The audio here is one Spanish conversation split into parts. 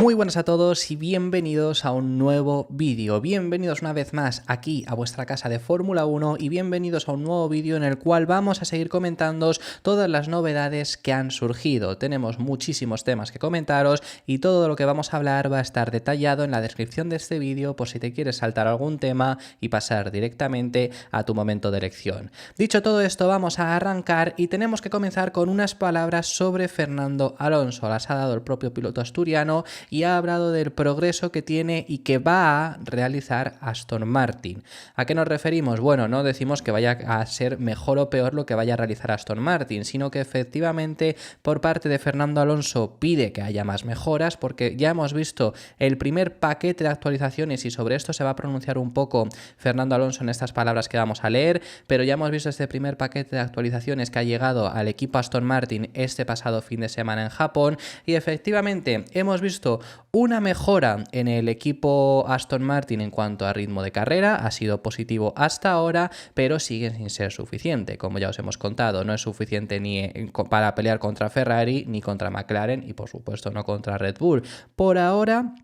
Muy buenas a todos y bienvenidos a un nuevo vídeo. Bienvenidos una vez más aquí a vuestra casa de Fórmula 1 y bienvenidos a un nuevo vídeo en el cual vamos a seguir comentándoos todas las novedades que han surgido. Tenemos muchísimos temas que comentaros y todo lo que vamos a hablar va a estar detallado en la descripción de este vídeo por si te quieres saltar algún tema y pasar directamente a tu momento de elección. Dicho todo esto, vamos a arrancar y tenemos que comenzar con unas palabras sobre Fernando Alonso. Las ha dado el propio piloto asturiano y ha hablado del progreso que tiene y que va a realizar Aston Martin. ¿A qué nos referimos? Bueno, no decimos que vaya a ser mejor o peor lo que vaya a realizar Aston Martin, sino que efectivamente por parte de Fernando Alonso pide que haya más mejoras, porque ya hemos visto el primer paquete de actualizaciones y sobre esto se va a pronunciar un poco Fernando Alonso en estas palabras que vamos a leer, pero ya hemos visto este primer paquete de actualizaciones que ha llegado al equipo Aston Martin este pasado fin de semana en Japón y efectivamente hemos visto una mejora en el equipo Aston Martin en cuanto a ritmo de carrera, ha sido positivo hasta ahora, pero sigue sin ser suficiente. Como ya os hemos contado, no es suficiente ni para pelear contra Ferrari ni contra McLaren y por supuesto no contra Red Bull. Por ahora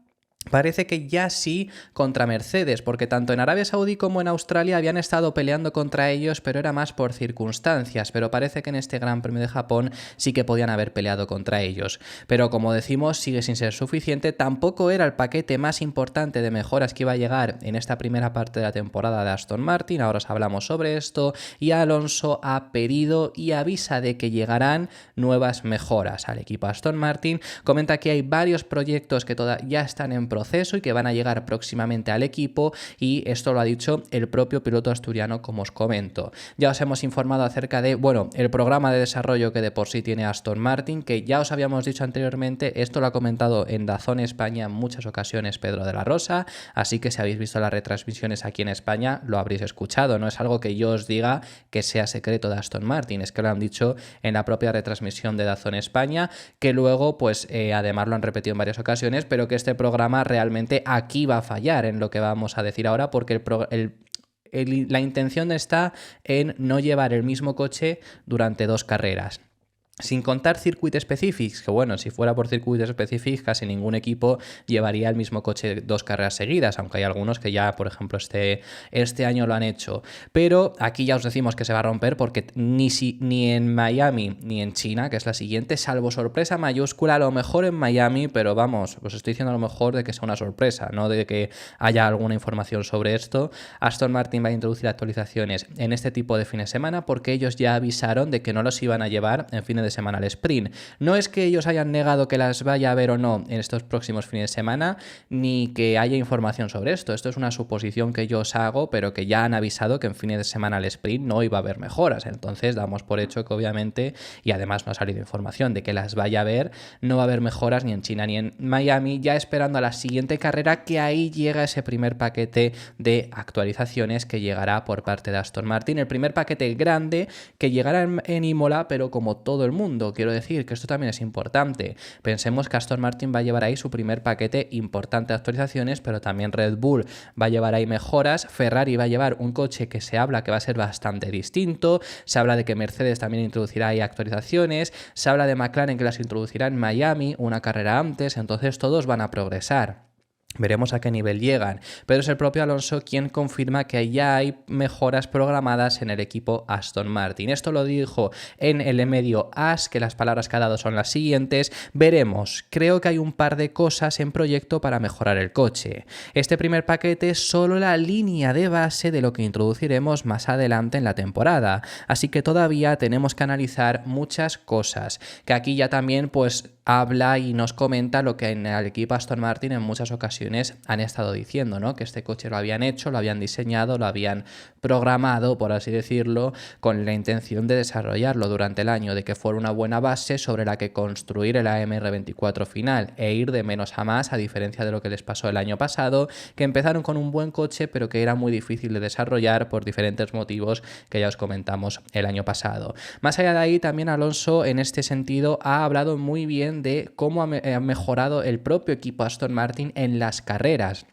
parece que ya sí contra Mercedes, porque tanto en Arabia Saudí como en Australia habían estado peleando contra ellos, pero era más por circunstancias, pero parece que en este Gran Premio de Japón sí que podían haber peleado contra ellos. Pero como decimos, sigue sin ser suficiente, tampoco era el paquete más importante de mejoras que iba a llegar en esta primera parte de la temporada de Aston Martin, ahora os hablamos sobre esto, y Alonso ha pedido y avisa de que llegarán nuevas mejoras al equipo Aston Martin, comenta que hay varios proyectos que ya están en proceso y que van a llegar próximamente al equipo y esto lo ha dicho el propio piloto asturiano, como os comento. Ya os hemos informado acerca de, bueno, el programa de desarrollo que de por sí tiene Aston Martin, que ya os habíamos dicho anteriormente, esto lo ha comentado en DAZN España en muchas ocasiones Pedro de la Rosa, así que si habéis visto las retransmisiones aquí en España lo habréis escuchado, no es algo que yo os diga que sea secreto de Aston Martin, es que lo han dicho en la propia retransmisión de DAZN España, que luego pues además lo han repetido en varias ocasiones, pero que este programa realmente aquí va a fallar en lo que vamos a decir ahora, porque la intención está en no llevar el mismo coche durante dos carreras. Sin contar Circuit Specifics, que bueno, si fuera por Circuit Specifics casi ningún equipo llevaría el mismo coche dos carreras seguidas, aunque hay algunos que ya, por ejemplo, este año lo han hecho. Pero aquí ya os decimos que se va a romper porque ni en Miami ni en China, que es la siguiente, salvo sorpresa mayúscula, a lo mejor en Miami, pero vamos, os estoy diciendo a lo mejor de que sea una sorpresa, no de que haya alguna información sobre esto. Aston Martin va a introducir actualizaciones en este tipo de fines de semana porque ellos ya avisaron de que no los iban a llevar en fines de semana al sprint. No es que ellos hayan negado que las vaya a haber o no en estos próximos fines de semana, ni que haya información sobre esto. Esto es una suposición que yo os hago, pero que ya han avisado que en fines de semana al sprint no iba a haber mejoras. Entonces damos por hecho que obviamente, y además no ha salido información de que las vaya a haber, no va a haber mejoras ni en China ni en Miami, ya esperando a la siguiente carrera, que ahí llega ese primer paquete de actualizaciones que llegará por parte de Aston Martin. El primer paquete grande que llegará en Imola, pero como todo el mundo, quiero decir que esto también es importante. Pensemos que Aston Martin va a llevar ahí su primer paquete importante de actualizaciones, pero también Red Bull va a llevar ahí mejoras, Ferrari va a llevar un coche que se habla que va a ser bastante distinto, se habla de que Mercedes también introducirá ahí actualizaciones, se habla de McLaren que las introducirá en Miami una carrera antes, entonces todos van a progresar. Veremos a qué nivel llegan, pero es el propio Alonso quien confirma que ya hay mejoras programadas en el equipo Aston Martin. Esto lo dijo en el medio AS, que las palabras que ha dado son las siguientes: veremos, creo que hay un par de cosas en proyecto para mejorar el coche. Este primer paquete es solo la línea de base de lo que introduciremos más adelante en la temporada, así que todavía tenemos que analizar muchas cosas, que aquí ya también pues habla y nos comenta lo que en el equipo Aston Martin en muchas ocasiones han estado diciendo, ¿no? Que este coche lo habían hecho, lo habían diseñado, lo habían programado, por así decirlo, con la intención de desarrollarlo durante el año, de que fuera una buena base sobre la que construir el AMR24 final e ir de menos a más, a diferencia de lo que les pasó el año pasado, que empezaron con un buen coche, pero que era muy difícil de desarrollar por diferentes motivos que ya os comentamos el año pasado. Más allá de ahí, también Alonso en este sentido ha hablado muy bien de cómo ha mejorado el propio equipo Aston Martin en las carreras.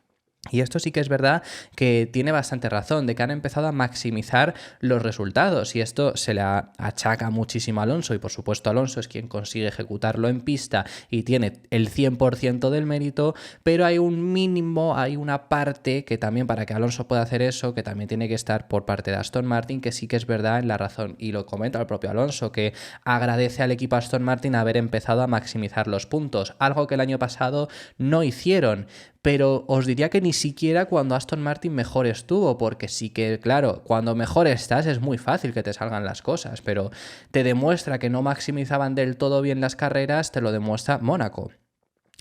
Y esto sí que es verdad que tiene bastante razón, de que han empezado a maximizar los resultados y esto se le achaca muchísimo a Alonso y por supuesto Alonso es quien consigue ejecutarlo en pista y tiene el 100% del mérito, pero hay un mínimo, hay una parte que también para que Alonso pueda hacer eso, que también tiene que estar por parte de Aston Martin, que sí que es verdad en la razón y lo comenta el propio Alonso, que agradece al equipo Aston Martin haber empezado a maximizar los puntos, algo que el año pasado no hicieron. Pero os diría que ni siquiera cuando Aston Martin mejor estuvo, porque sí que, claro, cuando mejor estás es muy fácil que te salgan las cosas, pero te demuestra que no maximizaban del todo bien las carreras, te lo demuestra Mónaco.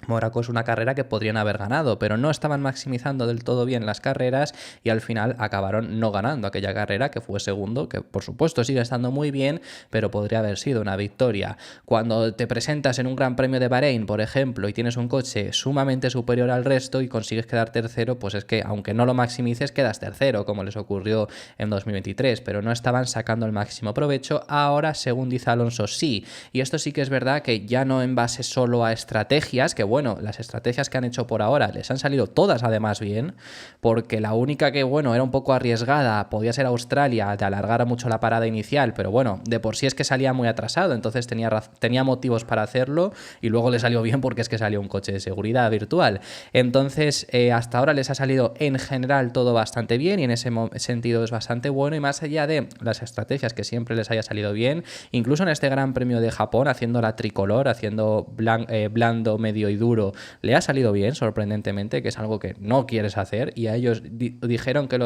Mónaco es una carrera que podrían haber ganado, pero no estaban maximizando del todo bien las carreras y al final acabaron no ganando aquella carrera, que fue segundo, que por supuesto sigue estando muy bien, pero podría haber sido una victoria. Cuando te presentas en un Gran Premio de Bahrein, por ejemplo, y tienes un coche sumamente superior al resto y consigues quedar tercero, pues es que aunque no lo maximices, quedas tercero, como les ocurrió en 2023, pero no estaban sacando el máximo provecho. Ahora, según dice Alonso, sí. Y esto sí que es verdad que ya no en base solo a estrategias, que bueno, las estrategias que han hecho por ahora les han salido todas además bien, porque la única que, bueno, era un poco arriesgada, podía ser Australia, de alargar mucho la parada inicial, pero bueno, de por sí es que salía muy atrasado, entonces tenía motivos para hacerlo y luego le salió bien porque es que salió un coche de seguridad virtual. Entonces, hasta ahora les ha salido en general todo bastante bien y en ese sentido es bastante bueno y más allá de las estrategias que siempre les haya salido bien, incluso en este Gran Premio de Japón, haciendo la tricolor, haciendo blando, medio y duro, le ha salido bien, sorprendentemente, que es algo que no quieres hacer y a ellos dijeron que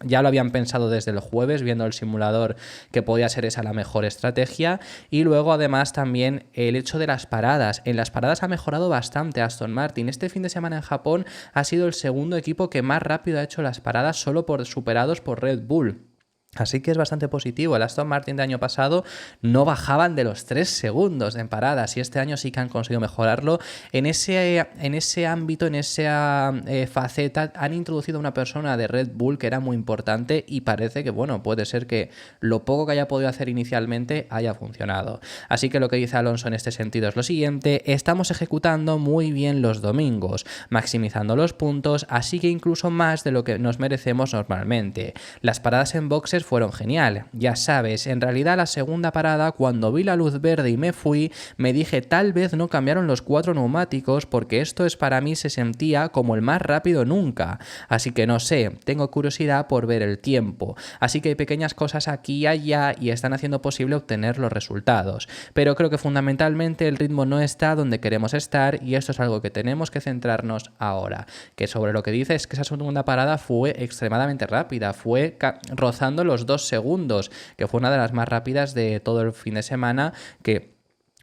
ya lo habían pensado desde el jueves, viendo el simulador, que podía ser esa la mejor estrategia. Y luego además también el hecho de las paradas. En las paradas ha mejorado bastante Aston Martin. Este fin de semana en Japón ha sido el segundo equipo que más rápido ha hecho las paradas, solo superados por Red Bull. Así que es bastante positivo. El Aston Martin de año pasado no bajaban de los 3 segundos en paradas y este año sí que han conseguido mejorarlo. En ese ámbito, en esa faceta, han introducido a una persona de Red Bull que era muy importante y parece que, bueno, puede ser que lo poco que haya podido hacer inicialmente haya funcionado. Así que lo que dice Alonso en este sentido es lo siguiente: estamos ejecutando muy bien los domingos, maximizando los puntos, así que incluso más de lo que nos merecemos normalmente. Las paradas en boxes fueron genial. Ya sabes, en realidad la segunda parada, cuando vi la luz verde y me fui, me dije tal vez no cambiaron los 4 neumáticos porque esto para mí se sentía como el más rápido nunca. Así que no sé, tengo curiosidad por ver el tiempo. Así que hay pequeñas cosas aquí y allá y están haciendo posible obtener los resultados. Pero creo que fundamentalmente el ritmo no está donde queremos estar y esto es algo que tenemos que centrarnos ahora. Que sobre lo que dice es que esa segunda parada fue extremadamente rápida, fue rozando los 2 segundos, que fue una de las más rápidas de todo el fin de semana, que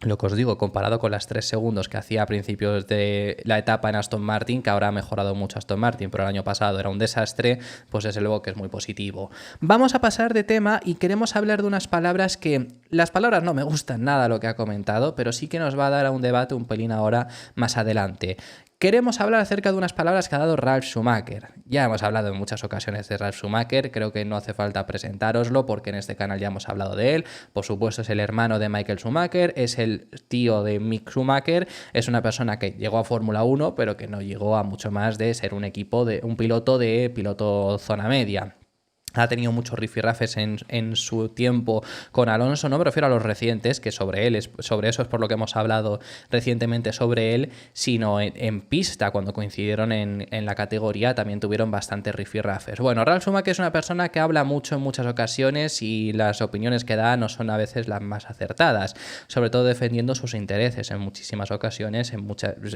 lo que os digo, comparado con las 3 segundos que hacía a principios de la etapa en Aston Martin, que ahora ha mejorado mucho Aston Martin, pero el año pasado era un desastre, pues desde luego que es muy positivo. Vamos a pasar de tema y queremos hablar de unas palabras que... Las palabras no me gustan nada lo que ha comentado, pero sí que nos va a dar a un debate un pelín ahora más adelante. Queremos hablar acerca de unas palabras que ha dado Ralf Schumacher. Ya hemos hablado en muchas ocasiones de Ralf Schumacher, creo que no hace falta presentároslo porque en este canal ya hemos hablado de él. Por supuesto es el hermano de Michael Schumacher, es el tío de Mick Schumacher, es una persona que llegó a Fórmula 1 pero que no llegó a mucho más de ser un piloto zona media. Ha tenido muchos rifirrafes en su tiempo con Alonso, no me refiero a los recientes, que sobre eso es por lo que hemos hablado recientemente sobre él, sino en pista, cuando coincidieron en la categoría, también tuvieron bastantes rifirrafes. Bueno, Ralf Schumacher es una persona que habla mucho en muchas ocasiones y las opiniones que da no son a veces las más acertadas, sobre todo defendiendo sus intereses en muchísimas ocasiones,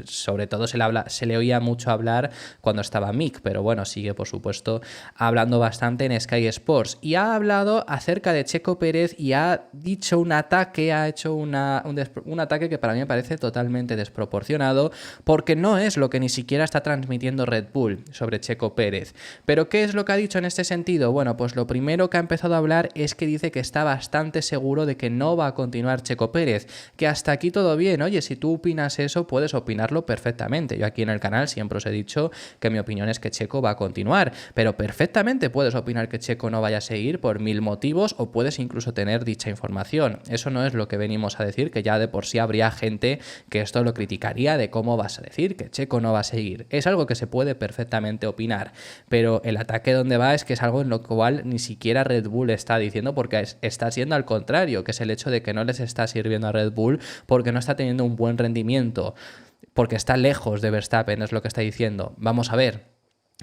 sobre todo se le oía mucho hablar cuando estaba Mick, pero bueno, sigue por supuesto hablando bastante en Sky Sports y ha hablado acerca de Checo Pérez y ha dicho un ataque, ha hecho un ataque que para mí me parece totalmente desproporcionado porque no es lo que ni siquiera está transmitiendo Red Bull sobre Checo Pérez. ¿Pero qué es lo que ha dicho en este sentido? Bueno, pues lo primero que ha empezado a hablar es que dice que está bastante seguro de que no va a continuar Checo Pérez, que hasta aquí todo bien. Oye, si tú opinas eso, puedes opinarlo perfectamente. Yo aquí en el canal siempre os he dicho que mi opinión es que Checo va a continuar, pero perfectamente puedes opinar que que Checo no vaya a seguir por 1000 motivos, o puedes incluso tener dicha información. Eso no es lo que venimos a decir, que ya de por sí habría gente que esto lo criticaría de cómo vas a decir que Checo no va a seguir. Es algo que se puede perfectamente opinar, pero el ataque donde va es que es algo en lo cual ni siquiera Red Bull está diciendo, porque está siendo al contrario, que es el hecho de que no les está sirviendo a Red Bull porque no está teniendo un buen rendimiento, porque está lejos de Verstappen, es lo que está diciendo. Vamos a ver.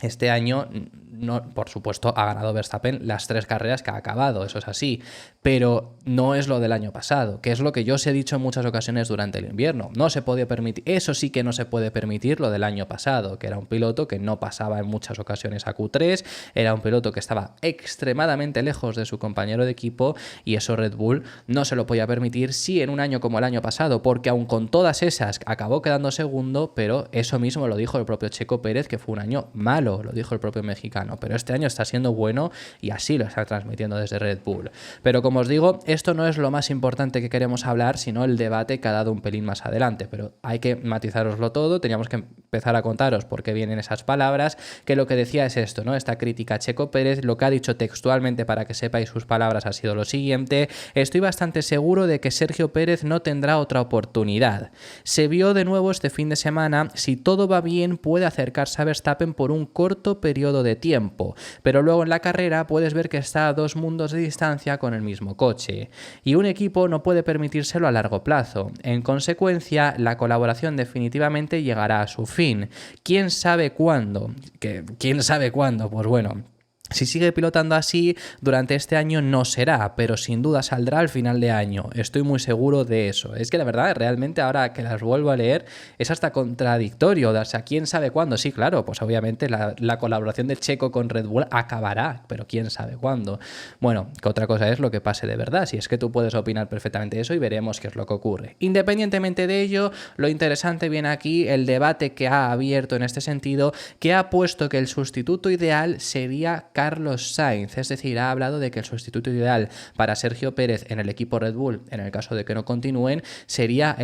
Este año, no, por supuesto, ha ganado Verstappen las 3 carreras que ha acabado, eso es así, pero no es lo del año pasado, que es lo que yo os he dicho en muchas ocasiones durante el invierno. No se podía permitir, eso sí que no se puede permitir lo del año pasado, que era un piloto que no pasaba en muchas ocasiones a Q3, era un piloto que estaba extremadamente lejos de su compañero de equipo, y eso Red Bull no se lo podía permitir, sí, en un año como el año pasado, porque aun con todas esas acabó quedando segundo, pero eso mismo lo dijo el propio Checo Pérez, que fue un año malo. Lo dijo el propio mexicano, pero este año está siendo bueno y así lo está transmitiendo desde Red Bull. Pero como os digo, esto no es lo más importante que queremos hablar, sino el debate que ha dado un pelín más adelante, pero hay que matizaroslo todo. Teníamos que empezar a contaros por qué vienen esas palabras, que lo que decía es esto, ¿no? Esta crítica a Checo Pérez, lo que ha dicho textualmente para que sepáis sus palabras ha sido lo siguiente: estoy bastante seguro de que Sergio Pérez no tendrá otra oportunidad. Se vio de nuevo este fin de semana, si todo va bien puede acercarse a Verstappen por un corto periodo de tiempo, pero luego en la carrera puedes ver que está a 2 mundos de distancia con el mismo coche, y un equipo no puede permitírselo a largo plazo. En consecuencia, la colaboración definitivamente llegará a su fin. ¿Quién sabe cuándo? ¿Quién sabe cuándo? Pues bueno, si sigue pilotando así, durante este año no será, pero sin duda saldrá al final de año. Estoy muy seguro de eso. Es que la verdad, realmente ahora que las vuelvo a leer, es hasta contradictorio. O sea, ¿quién sabe cuándo? Sí, claro, pues obviamente la colaboración de Checo con Red Bull acabará, pero ¿quién sabe cuándo? Bueno, que otra cosa es lo que pase de verdad. Si es que tú puedes opinar perfectamente eso y veremos qué es lo que ocurre. Independientemente de ello, lo interesante viene aquí el debate que ha abierto en este sentido, que ha puesto que el sustituto ideal sería Carlos Sainz, es decir, ha hablado de que el sustituto ideal para Sergio Pérez en el equipo Red Bull, en el caso de que no continúen, sería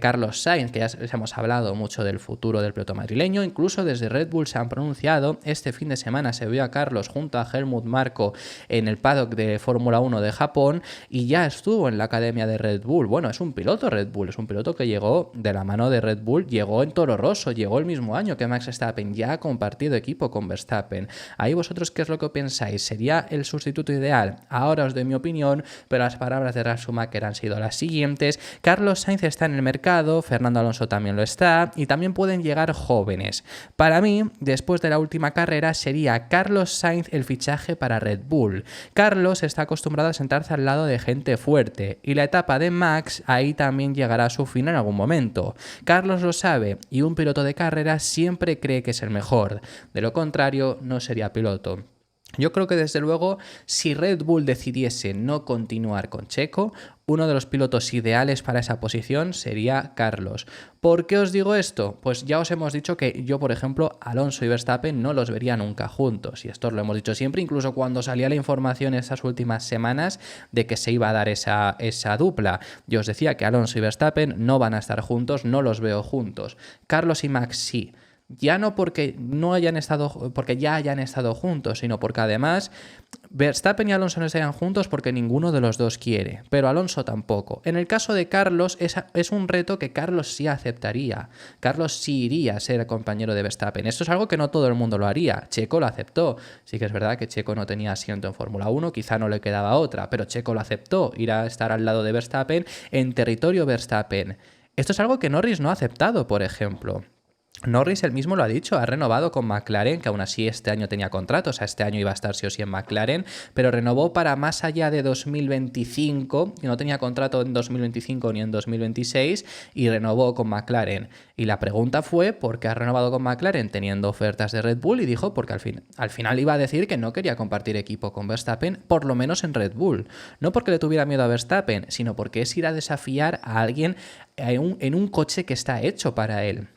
Carlos Sainz, que ya hemos hablado mucho del futuro del piloto madrileño. Incluso desde Red Bull se han pronunciado. Este fin de semana se vio a Carlos junto a Helmut Marko en el paddock de Fórmula 1 de Japón y ya estuvo en la academia de Red Bull. Bueno, es un piloto Red Bull, es un piloto que llegó de la mano de Red Bull, llegó en Toro Rosso, llegó el mismo año que Max Verstappen, ya ha compartido equipo con Verstappen. Ahí vosotros, ¿qué es lo que pensáis? ¿Sería el sustituto ideal? Ahora os doy mi opinión, pero las palabras de Ralf Schumacher han sido las siguientes: Carlos Sainz está en el mercado, Fernando Alonso también lo está, y también pueden llegar jóvenes. Para mí, después de la última carrera, sería Carlos Sainz el fichaje para Red Bull. Carlos está acostumbrado a sentarse al lado de gente fuerte, y la etapa de Max ahí también llegará a su fin en algún momento. Carlos lo sabe, y un piloto de carrera siempre cree que es el mejor. De lo contrario, no sería piloto. Yo creo que desde luego, si Red Bull decidiese no continuar con Checo, uno de los pilotos ideales para esa posición sería Carlos. ¿Por qué os digo esto? Pues ya os hemos dicho que yo, por ejemplo, Alonso y Verstappen no los vería nunca juntos, y esto lo hemos dicho siempre, incluso cuando salía la información estas últimas semanas de que se iba a dar esa dupla. Yo os decía que Alonso y Verstappen no van a estar juntos, no los veo juntos. Carlos y Max sí. Ya no porque ya hayan estado juntos, sino porque además Verstappen y Alonso no estarían juntos porque ninguno de los dos quiere, pero Alonso tampoco. En el caso de Carlos es un reto que Carlos sí aceptaría. Carlos sí iría a ser compañero de Verstappen. Esto es algo que no todo el mundo lo haría. Checo lo aceptó. Sí que es verdad que Checo no tenía asiento en Fórmula 1, quizá no le quedaba otra, pero Checo lo aceptó, ir a estar al lado de Verstappen en territorio Verstappen. Esto es algo que Norris no ha aceptado, por ejemplo. Norris él mismo lo ha dicho, ha renovado con McLaren, que aún así este año tenía contrato, o sea, este año iba a estar sí o sí en McLaren, pero renovó para más allá de 2025, y no tenía contrato en 2025 ni en 2026, y renovó con McLaren. Y la pregunta fue, ¿por qué ha renovado con McLaren teniendo ofertas de Red Bull? Y dijo, porque al final iba a decir que no quería compartir equipo con Verstappen, por lo menos en Red Bull. No porque le tuviera miedo a Verstappen, sino porque es ir a desafiar a alguien en un coche que está hecho para él.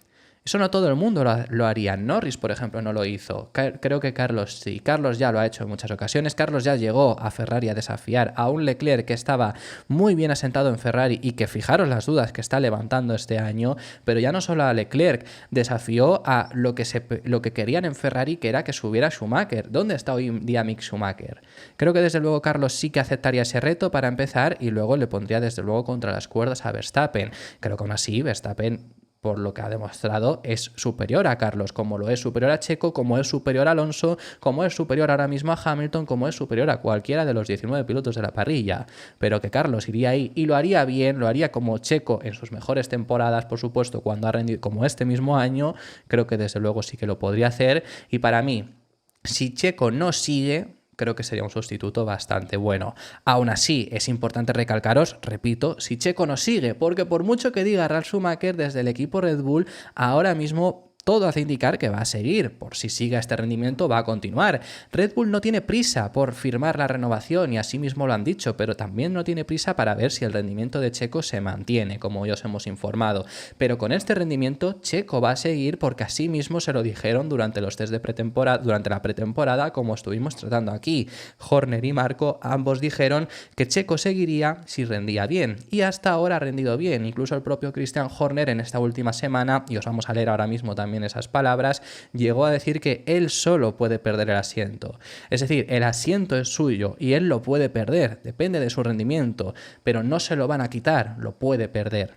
Eso no todo el mundo lo haría. Norris, por ejemplo, no lo hizo. Creo que Carlos sí. Carlos ya lo ha hecho en muchas ocasiones. Carlos ya llegó a Ferrari a desafiar a un Leclerc que estaba muy bien asentado en Ferrari y que, fijaros las dudas que está levantando este año, pero ya no solo a Leclerc, desafió a lo que querían en Ferrari, que era que subiera Schumacher. ¿Dónde está hoy en día Mick Schumacher? Creo que desde luego Carlos sí que aceptaría ese reto para empezar y luego le pondría desde luego contra las cuerdas a Verstappen. Creo que aún así Verstappen, por lo que ha demostrado, es superior a Carlos, como lo es superior a Checo, como es superior a Alonso, como es superior ahora mismo a Hamilton, como es superior a cualquiera de los 19 pilotos de la parrilla. Pero que Carlos iría ahí y lo haría bien, lo haría como Checo en sus mejores temporadas, por supuesto, cuando ha rendido como este mismo año, creo que desde luego sí que lo podría hacer. Y para mí, si Checo no sigue, creo que sería un sustituto bastante bueno. Aún así, es importante recalcaros, repito, si Checo no sigue, porque por mucho que diga Ralf Schumacher desde el equipo Red Bull, ahora mismo todo hace indicar que va a seguir. Por si sigue este rendimiento, va a continuar. Red Bull no tiene prisa por firmar la renovación y así mismo lo han dicho, pero también no tiene prisa para ver si el rendimiento de Checo se mantiene, como ya os hemos informado. Pero con este rendimiento, Checo va a seguir porque así mismo se lo dijeron durante los test de pretemporada, durante la pretemporada, como estuvimos tratando aquí. Horner y Marco ambos dijeron que Checo seguiría si rendía bien. Y hasta ahora ha rendido bien. Incluso el propio Christian Horner en esta última semana, y os vamos a leer ahora mismo también esas palabras, llegó a decir que él solo puede perder el asiento. Es decir, el asiento es suyo y él lo puede perder, depende de su rendimiento, pero no se lo van a quitar, lo puede perder.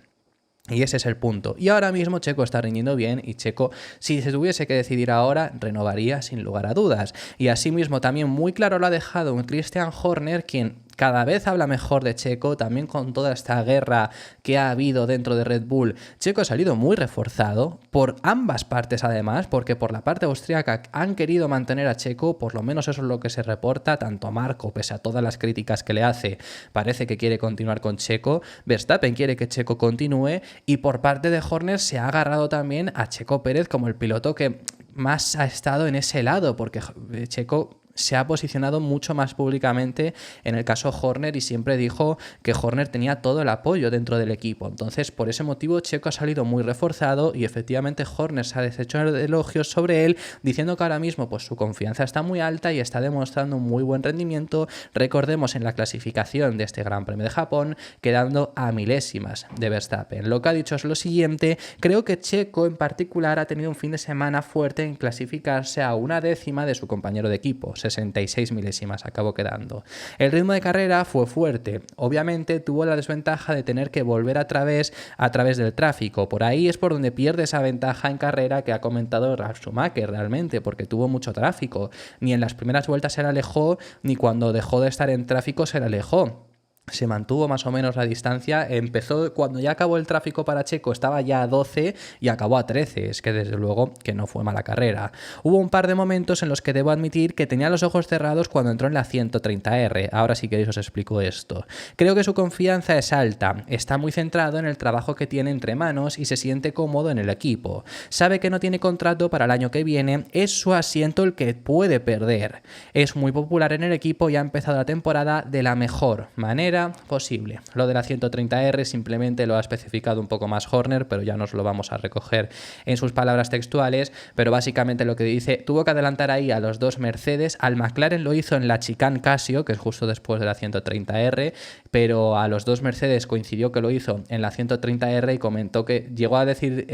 Y ese es el punto. Y ahora mismo Checo está rindiendo bien y Checo, si se tuviese que decidir ahora, renovaría sin lugar a dudas. Y asimismo también muy claro lo ha dejado un Christian Horner, quien cada vez habla mejor de Checo, también con toda esta guerra que ha habido dentro de Red Bull. Checo ha salido muy reforzado por ambas partes además, porque por la parte austríaca han querido mantener a Checo, por lo menos eso es lo que se reporta, tanto Marco, pese a todas las críticas que le hace, parece que quiere continuar con Checo, Verstappen quiere que Checo continúe y por parte de Horner se ha agarrado también a Checo Pérez como el piloto que más ha estado en ese lado, porque Checo se ha posicionado mucho más públicamente en el caso Horner y siempre dijo que Horner tenía todo el apoyo dentro del equipo. Entonces, por ese motivo, Checo ha salido muy reforzado y efectivamente Horner se ha deshecho de elogios sobre él, diciendo que ahora mismo pues, su confianza está muy alta y está demostrando un muy buen rendimiento. Recordemos en la clasificación de este Gran Premio de Japón, quedando a milésimas de Verstappen. Lo que ha dicho es lo siguiente: creo que Checo en particular ha tenido un fin de semana fuerte en clasificarse a una décima de su compañero de equipo. 66 milésimas acabó quedando. El ritmo de carrera fue fuerte. Obviamente tuvo la desventaja de tener que volver a través del tráfico. Por ahí es por donde pierde esa ventaja en carrera que ha comentado Ralf Schumacher realmente, porque tuvo mucho tráfico. Ni en las primeras vueltas se le alejó, ni cuando dejó de estar en tráfico se le alejó. Se mantuvo más o menos la distancia, empezó cuando ya acabó el tráfico para Checo, estaba ya a 12 y acabó a 13, es que desde luego que no fue mala carrera. Hubo un par de momentos en los que debo admitir que tenía los ojos cerrados cuando entró en la 130R, ahora si queréis os explico esto. Creo que su confianza es alta, está muy centrado en el trabajo que tiene entre manos y se siente cómodo en el equipo. Sabe que no tiene contrato para el año que viene, es su asiento el que puede perder. Es muy popular en el equipo y ha empezado la temporada de la mejor manera posible. Lo de la 130R simplemente lo ha especificado un poco más Horner, pero ya nos lo vamos a recoger en sus palabras textuales, pero básicamente lo que dice, tuvo que adelantar ahí a los dos Mercedes, al McLaren lo hizo en la Chicane Casio, que es justo después de la 130R, pero a los dos Mercedes coincidió que lo hizo en la 130R y comentó que llegó a decir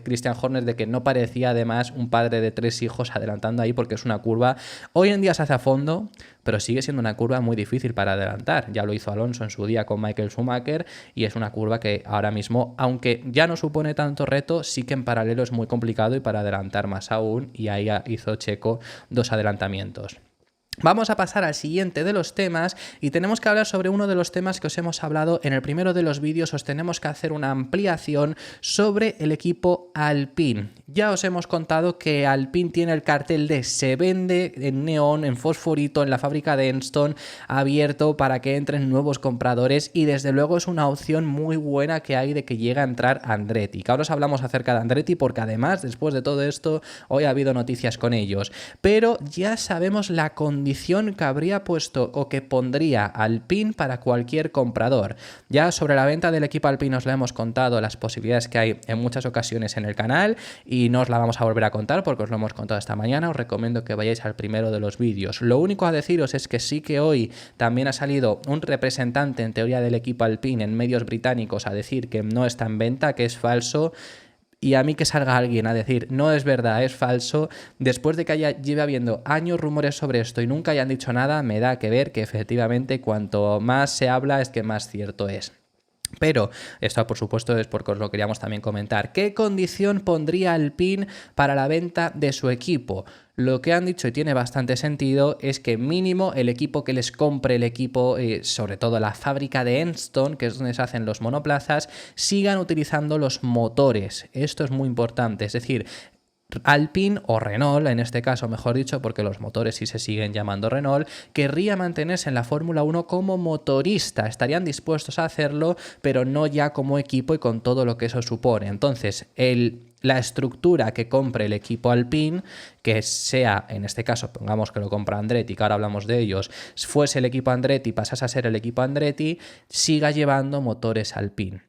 Christian Horner de que no parecía además un padre de 3 hijos adelantando ahí porque es una curva, hoy en día se hace a fondo, pero sigue siendo una curva muy difícil para adelantar. Ya lo hizo Alonso en su día con Michael Schumacher y es una curva que ahora mismo, aunque ya no supone tanto reto, sí que en paralelo es muy complicado y para adelantar más aún, y ahí hizo Checo 2 adelantamientos. Vamos a pasar al siguiente de los temas y tenemos que hablar sobre uno de los temas que os hemos hablado en el primero de los vídeos. Os tenemos que hacer una ampliación sobre el equipo Alpine. Ya os hemos contado que Alpine tiene el cartel de se vende en neón, en fosforito, en la fábrica de Enston, abierto para que entren nuevos compradores y desde luego es una opción muy buena que hay de que llegue a entrar Andretti. Que ahora os hablamos acerca de Andretti porque además después de todo esto hoy ha habido noticias con ellos. Pero ya sabemos la condición condición que habría puesto o que pondría Alpine para cualquier comprador. Ya sobre la venta del equipo Alpine os la hemos contado, las posibilidades que hay en muchas ocasiones en el canal, y no os la vamos a volver a contar porque os lo hemos contado esta mañana. Os recomiendo que vayáis al primero de los vídeos. Lo único a deciros es que sí que hoy también ha salido un representante en teoría del equipo Alpine en medios británicos a decir que no está en venta, que es falso. Y a mí que salga alguien a decir no es verdad, es falso, después de que lleve habiendo años rumores sobre esto y nunca hayan dicho nada, me da que ver que efectivamente cuanto más se habla es que más cierto es. Pero esto, por supuesto, es porque os lo queríamos también comentar. ¿Qué condición pondría Alpine para la venta de su equipo? Lo que han dicho, y tiene bastante sentido, es que mínimo el equipo que les compre el equipo, sobre todo la fábrica de Enstone, que es donde se hacen los monoplazas, sigan utilizando los motores. Esto es muy importante, es decir, Alpine o Renault, en este caso mejor dicho, porque los motores sí se siguen llamando Renault, querría mantenerse en la Fórmula 1 como motorista. Estarían dispuestos a hacerlo, pero no ya como equipo y con todo lo que eso supone. Entonces, la estructura que compre el equipo Alpine, que sea, en este caso, pongamos que lo compra Andretti, que ahora hablamos de ellos, fuese el equipo Andretti, pasase a ser el equipo Andretti, siga llevando motores Alpine.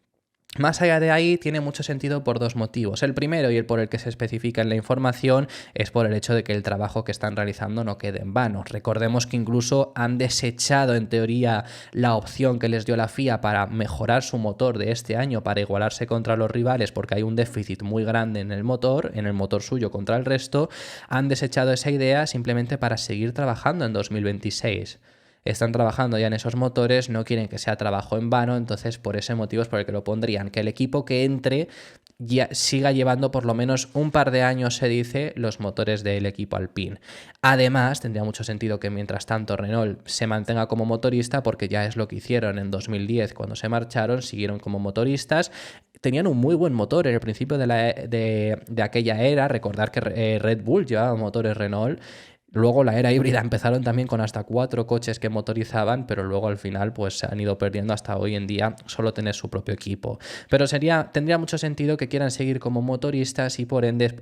Más allá de ahí, tiene mucho sentido por dos motivos. El primero, y el por el que se especifica en la información, es por el hecho de que el trabajo que están realizando no quede en vano. Recordemos que incluso han desechado, en teoría, la opción que les dio la FIA para mejorar su motor de este año, para igualarse contra los rivales, porque hay un déficit muy grande en el motor suyo contra el resto. Han desechado esa idea simplemente para seguir trabajando en 2026. Están trabajando ya en esos motores, no quieren que sea trabajo en vano, entonces por ese motivo es por el que lo pondrían, que el equipo que entre ya siga llevando por lo menos un par de años, se dice, los motores del equipo Alpine. Además, tendría mucho sentido que mientras tanto Renault se mantenga como motorista, porque ya es lo que hicieron en 2010 cuando se marcharon, siguieron como motoristas. Tenían un muy buen motor en el principio de aquella era. Recordar que Red Bull llevaba motores Renault. Luego la era híbrida empezaron también con hasta 4 coches que motorizaban, pero luego al final pues se han ido perdiendo hasta hoy en día solo tener su propio equipo. Pero tendría mucho sentido que quieran seguir como motoristas y por ende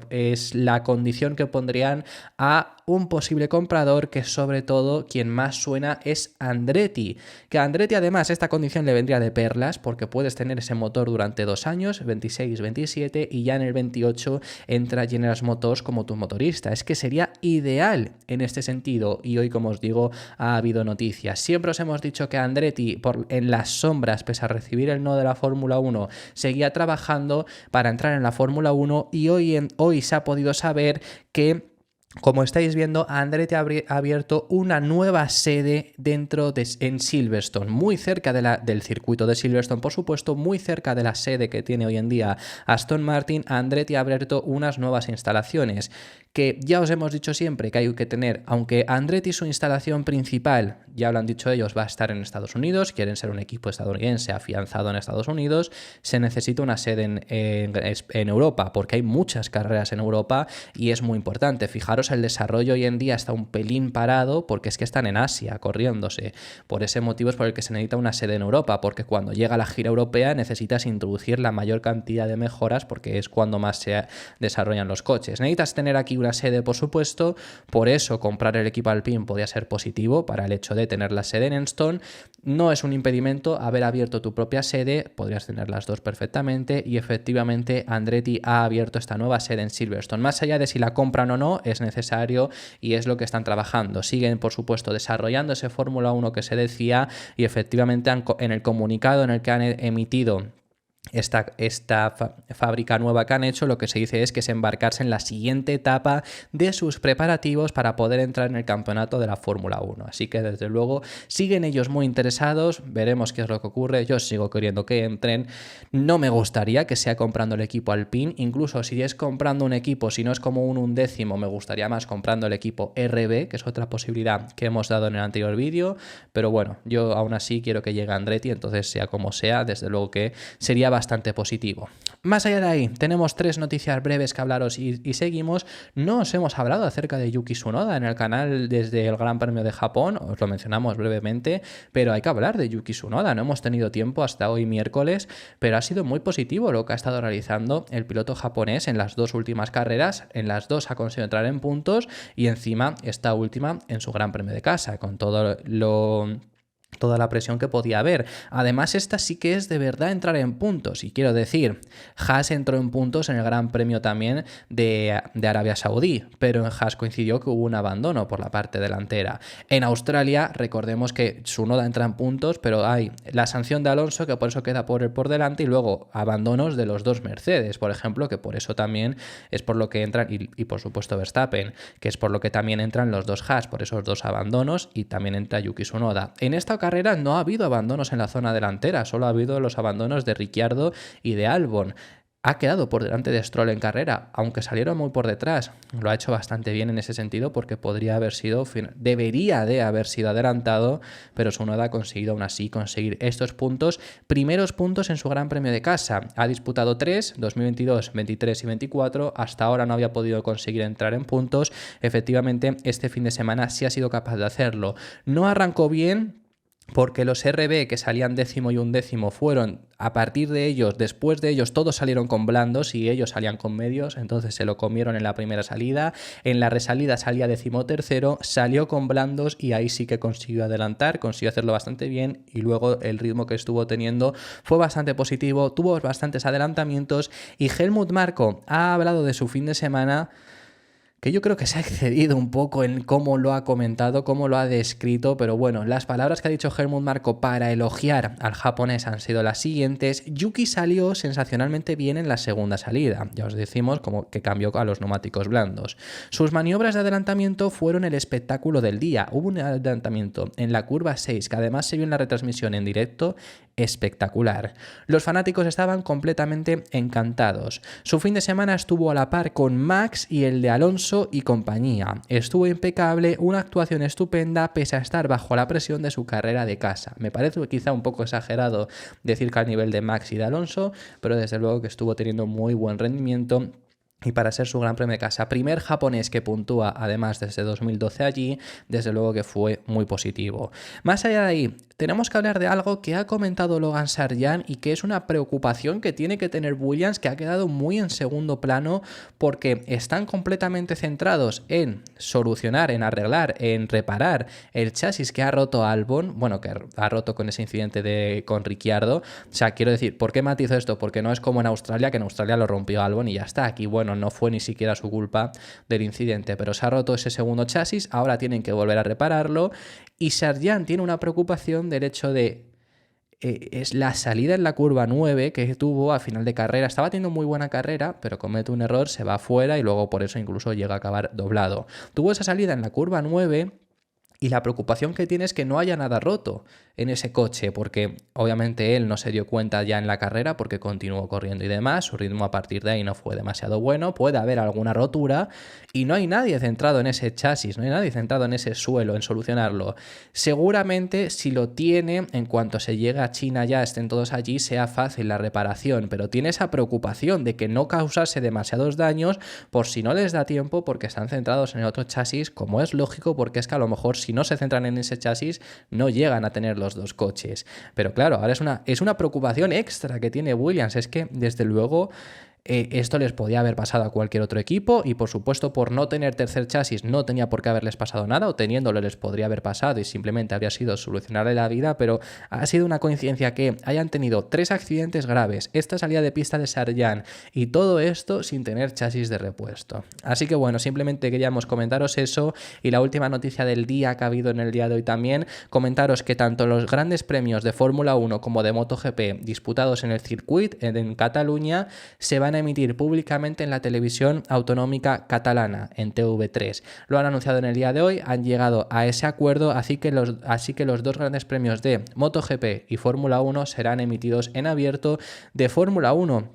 es la condición que pondrían a un posible comprador, que sobre todo quien más suena es Andretti. Que a Andretti además esta condición le vendría de perlas, porque puedes tener ese motor durante 2 años, 26, 27, y ya en el 28 entra General Motors como tu motorista. Es que sería ideal en este sentido, y hoy, como os digo, ha habido noticias. Siempre os hemos dicho que Andretti, en las sombras, pese a recibir el no de la Fórmula 1, seguía trabajando para entrar en la Fórmula 1, y hoy se ha podido saber que, como estáis viendo, Andretti ha abierto una nueva sede en Silverstone, muy cerca del circuito de Silverstone, por supuesto, muy cerca de la sede que tiene hoy en día Aston Martin. Andretti ha abierto unas nuevas instalaciones, que ya os hemos dicho siempre que hay que tener, aunque Andretti su instalación principal, ya lo han dicho ellos, va a estar en Estados Unidos, quieren ser un equipo estadounidense afianzado en Estados Unidos, se necesita una sede en Europa, porque hay muchas carreras en Europa y es muy importante. Fijaros, el desarrollo hoy en día está un pelín parado porque es que están en Asia corriéndose. Por ese motivo es por el que se necesita una sede en Europa, porque cuando llega la gira europea necesitas introducir la mayor cantidad de mejoras, porque es cuando más se desarrollan los coches. Necesitas tener aquí una sede, por supuesto. Por eso comprar el equipo Alpine podía ser positivo para el hecho de tener la sede en Enstone. No es un impedimento haber abierto tu propia sede, podrías tener las dos perfectamente, y efectivamente Andretti ha abierto esta nueva sede en Silverstone. Más allá de si la compran o no, es necesario y es lo que están trabajando. Siguen, por supuesto, desarrollando ese Fórmula 1 que se decía, y efectivamente en el comunicado en el que han emitido esta fábrica nueva que han hecho, lo que se dice es que es embarcarse en la siguiente etapa de sus preparativos para poder entrar en el campeonato de la Fórmula 1. Así que desde luego siguen ellos muy interesados, veremos qué es lo que ocurre. Yo sigo queriendo que entren, no me gustaría que sea comprando el equipo Alpine, incluso si es comprando un equipo, si no es como un undécimo, me gustaría más comprando el equipo RB, que es otra posibilidad que hemos dado en el anterior vídeo, pero bueno, yo aún así quiero que llegue Andretti, entonces sea como sea, desde luego que sería bastante positivo. Más allá de ahí, tenemos 3 noticias breves que hablaros y seguimos. No os hemos hablado acerca de Yuki Tsunoda en el canal desde el Gran Premio de Japón, os lo mencionamos brevemente, pero hay que hablar de Yuki Tsunoda. No hemos tenido tiempo hasta hoy miércoles, pero ha sido muy positivo lo que ha estado realizando el piloto japonés en las 2 últimas carreras. En las 2 ha conseguido entrar en puntos y encima esta última en su Gran Premio de casa, con toda la presión que podía haber. Además, esta sí que es de verdad entrar en puntos. Y quiero decir, Haas entró en puntos en el Gran Premio también de Arabia Saudí, pero en Haas coincidió que hubo un abandono por la parte delantera. En Australia, recordemos que Tsunoda entra en puntos, pero hay la sanción de Alonso, que por eso queda por delante, y luego abandonos de los 2 Mercedes, por ejemplo, que por eso también es por lo que entran, y por supuesto Verstappen, que es por lo que también entran los 2 Haas, por esos 2 abandonos, y también entra Yuki Tsunoda. En esta carrera no ha habido abandonos en la zona delantera, solo ha habido los abandonos de Ricciardo y de Albon. Ha quedado por delante de Stroll en carrera, aunque salieron muy por detrás. Lo ha hecho bastante bien en ese sentido porque debería de haber sido adelantado, pero Tsunoda ha conseguido aún así conseguir estos puntos, primeros puntos en su Gran Premio de casa. Ha disputado 3, 2022, 23 y 24, hasta ahora no había podido conseguir entrar en puntos. Efectivamente, este fin de semana sí ha sido capaz de hacerlo. No arrancó bien, porque los RB que salían 10º y 11º fueron, a partir de ellos, después de ellos, todos salieron con blandos y ellos salían con medios, entonces se lo comieron en la primera salida. En la resalida salía 13º, salió con blandos y ahí sí que consiguió adelantar, consiguió hacerlo bastante bien y luego el ritmo que estuvo teniendo fue bastante positivo, tuvo bastantes adelantamientos y Helmut Marko ha hablado de su fin de semana, que yo creo que se ha excedido un poco en cómo lo ha comentado, cómo lo ha descrito, pero bueno, las palabras que ha dicho Helmut Marko para elogiar al japonés han sido las siguientes. Yuki salió sensacionalmente bien en la segunda salida, ya os decimos como que cambió a los neumáticos blandos. Sus maniobras de adelantamiento fueron el espectáculo del día. Hubo un adelantamiento en la curva 6, que además se vio en la retransmisión en directo, espectacular. Los fanáticos estaban completamente encantados. Su fin de semana estuvo a la par con Max y el de Alonso y compañía. Estuvo impecable, una actuación estupenda pese a estar bajo la presión de su carrera de casa. Me parece quizá un poco exagerado decir que al nivel de Max y de Alonso, pero desde luego que estuvo teniendo muy buen rendimiento. Y para ser su Gran Premio de casa, primer japonés que puntúa además desde 2012 allí, desde luego que fue muy positivo. Más allá de ahí, tenemos que hablar de algo que ha comentado Logan Sargeant y que es una preocupación que tiene que tener Williams, que ha quedado muy en segundo plano porque están completamente centrados en solucionar, en arreglar, en reparar el chasis que ha roto Albon, bueno, que ha roto con ese incidente con Ricciardo. O sea, quiero decir, ¿por qué matizo esto? Porque no es como en Australia, que en Australia lo rompió Albon y ya está. Aquí, bueno, no fue ni siquiera su culpa del incidente, pero se ha roto ese segundo chasis, ahora tienen que volver a repararlo y Sargeant tiene una preocupación del hecho de es la salida en la curva 9 que tuvo a final de carrera. Estaba teniendo muy buena carrera, pero comete un error, se va afuera y luego por eso incluso llega a acabar doblado. Tuvo esa salida en la curva 9 y la preocupación que tiene es que no haya nada roto en ese coche, porque obviamente él no se dio cuenta ya en la carrera porque continuó corriendo y demás, su ritmo a partir de ahí no fue demasiado bueno, puede haber alguna rotura y no hay nadie centrado en ese chasis, no hay nadie centrado en ese suelo, en solucionarlo. Seguramente si lo tiene, en cuanto se llegue a China ya estén todos allí, sea fácil la reparación, pero tiene esa preocupación de que no causase demasiados daños por si no les da tiempo porque están centrados en el otro chasis, como es lógico porque es que a lo mejor si no se centran en ese chasis no llegan a tener los 2 coches. Pero claro, ahora es una preocupación extra que tiene Williams, es que desde luego esto les podía haber pasado a cualquier otro equipo y por supuesto por no tener tercer chasis no tenía por qué haberles pasado nada, o teniéndolo les podría haber pasado y simplemente habría sido solucionarle la vida, pero ha sido una coincidencia que hayan tenido 3 accidentes graves, esta salida de pista de Sargeant y todo esto sin tener chasis de repuesto. Así que bueno, simplemente queríamos comentaros eso y la última noticia del día que ha habido en el día de hoy también, comentaros que tanto los grandes premios de Fórmula 1 como de MotoGP disputados en el circuit en Cataluña se van a emitir públicamente en la televisión autonómica catalana, en TV3. Lo han anunciado en el día de hoy, han llegado a ese acuerdo, así que los 2 grandes premios de MotoGP y Fórmula 1 serán emitidos en abierto. De Fórmula 1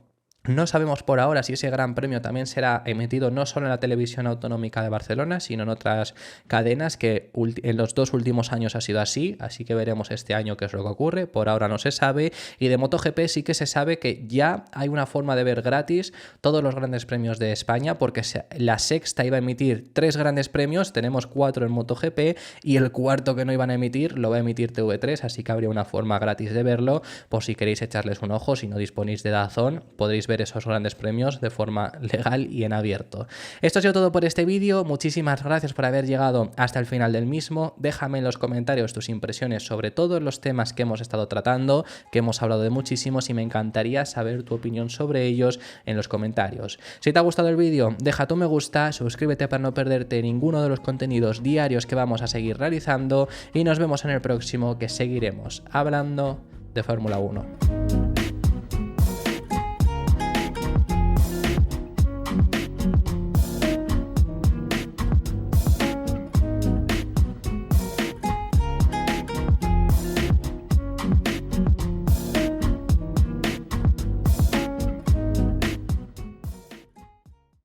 No sabemos por ahora si ese Gran Premio también será emitido no solo en la televisión autonómica de Barcelona, sino en otras cadenas, que en los 2 últimos años ha sido así que veremos este año qué es lo que ocurre. Por ahora no se sabe. Y de MotoGP sí que se sabe que ya hay una forma de ver gratis todos los grandes premios de España, porque la Sexta iba a emitir 3 grandes premios, tenemos 4 en MotoGP, y el cuarto que no iban a emitir lo va a emitir TV3, así que habría una forma gratis de verlo, por si queréis echarles un ojo. Si no disponéis de DAZN, podréis ver esos grandes premios de forma legal y en abierto. Esto ha sido todo por este vídeo. Muchísimas gracias por haber llegado hasta el final del mismo. Déjame en los comentarios tus impresiones sobre todos los temas que hemos estado tratando, que hemos hablado de muchísimos, y me encantaría saber tu opinión sobre ellos en los comentarios. Si te ha gustado el vídeo, deja tu me gusta, suscríbete para no perderte ninguno de los contenidos diarios que vamos a seguir realizando, y nos vemos en el próximo, que seguiremos hablando de Fórmula 1.